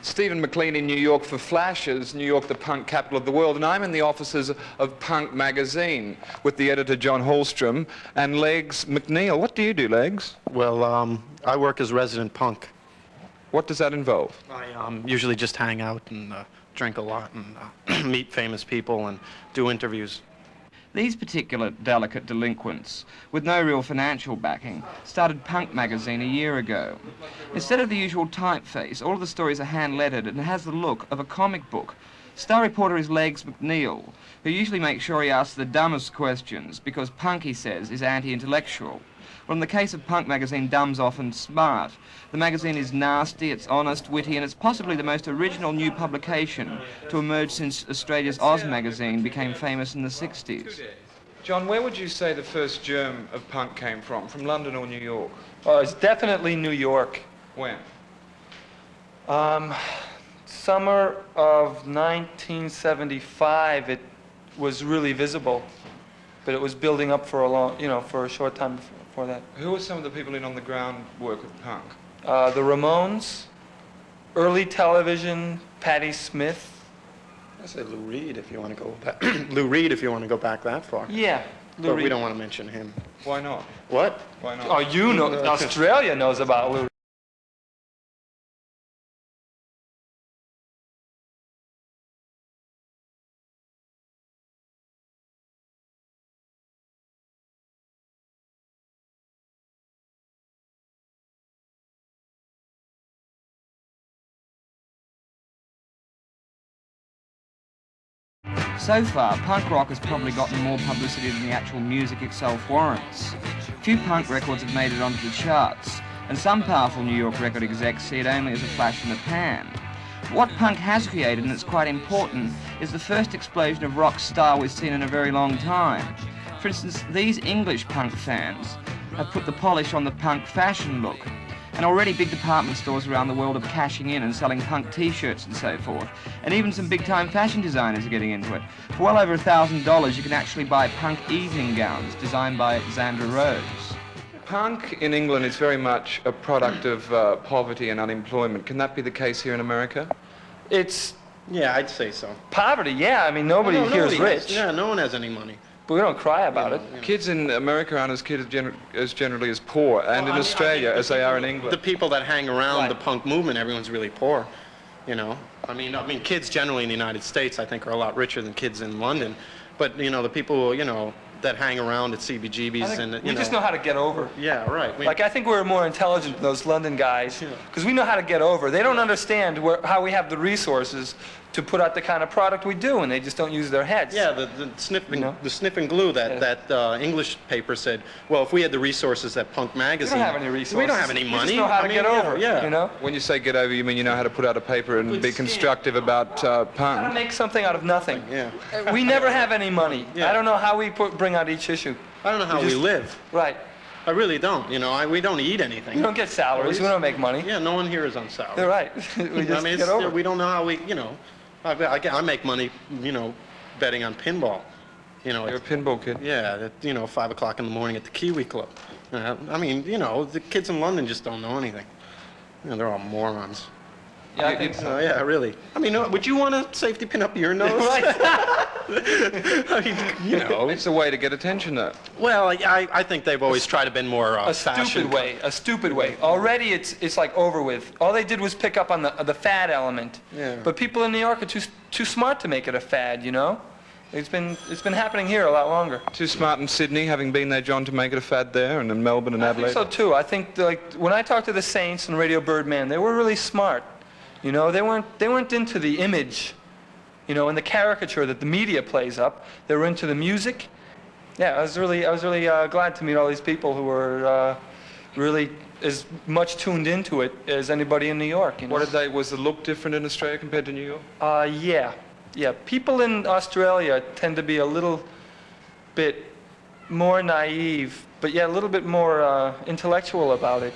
Stephen MacLean in New York for Flashez, New York, the punk capital of the world, and I'm in the offices of Punk magazine with the editor John Holmstrom and Legs McNeil. What do you do, Legs? Well, I work as resident punk. What does that involve? I usually just hang out and drink a lot and meet famous people and do interviews. These particular delicate delinquents, with no real financial backing, started Punk magazine a year ago. Instead of the usual typeface, all of the stories are hand-lettered and has the look of a comic book. Star reporter is Legs McNeil, who usually makes sure he asks the dumbest questions, because Punk, he says, is anti-intellectual. Well, in the case of Punk magazine, dumb's often smart. The magazine is nasty, it's honest, witty, and it's possibly the most original new publication to emerge since Australia's Oz magazine became famous in the 60s. John, where would you say the first germ of punk came from London or New York? Well, it's definitely New York. When? Summer of 1975, it was really visible, but it was building up for a long, for a short time before that. Who were some of the people in on the ground work of punk? The Ramones, early television, Patti Smith. I say Lou Reed if you want to go back. Lou Reed if you want to go back that far. Yeah, Lou But Reed. we don't want to mention him. Why not? What? Why not? Oh, you know, Australia knows about Lou Reed. So far, punk rock has probably gotten more publicity than the actual music itself warrants. Few punk records have made it onto the charts, and some powerful New York record execs see it only as a flash in the pan. What punk has created, and it's quite important, is the first explosion of rock style we've seen in a very long time. For instance, these English punk fans have put the polish on the punk fashion look. And already big department stores around the world are cashing in and selling punk t-shirts and so forth. And even some big-time fashion designers are getting into it. For well over $1,000, you can actually buy punk evening gowns designed by Xandra Rose. Punk in England is very much a product of poverty and unemployment. Can that be the case here in America? It's Yeah, I'd say so. poverty, yeah. I mean, nobody here is rich. Yeah, no one has any money. But we don't cry about it. Kids in America aren't as generally as poor, and in Australia as they are in England. The people that hang around Right. the punk movement, everyone's really poor, you know. I mean, kids generally in the United States, I think, are a lot richer than kids in London. But, you know, the people, that hang around at CBGB's and, We just know how to get over. Yeah, right. Like, I think we're more intelligent than those London guys, because we know how to get over. They don't understand how we have the resources to put out the kind of product we do, and they just don't use their heads. Yeah, the sniff and glue that English paper said, well, if we had the resources that Punk magazine... We don't have any resources. We don't have any money. We just know how to get over, you know? When you say get over, you mean you know how to put out a paper and be constructive about How to punk? make something out of nothing. Yeah. We never have any money. Yeah. I don't know how we bring out each issue. I don't know how we live. Right. I really don't. We don't eat anything. We don't get salaries. We don't make money. Yeah, no one here is on salary. They're right. We just get over. We don't know how we, I make money, betting on pinball. You're a pinball kid. Yeah, at, 5 o'clock in the morning at the Kiwi Club. The kids in London just don't know anything. They're all morons. Yeah, I think so. Yeah, really. Would you want a safety pin up your nose? It's a way to get attention, though. Well, I think they've always tried to be more A stupid way. Already it's like over with. All they did was pick up on the fad element. Yeah. But people in New York are too smart to make it a fad, It's been happening here a lot longer. Too smart in Sydney, having been there, John, to make it a fad there, and in Melbourne and Adelaide? I think so, too. I think, when I talked to the Saints and Radio Birdman, they were really smart. They weren't into the image, and the caricature that the media plays up. They were into the music. Yeah, I was really glad to meet all these people who were really as much tuned into it as anybody in New York. Was the look different in Australia compared to New York? Yeah. People in Australia tend to be a little bit more naive, but a little bit more intellectual about it.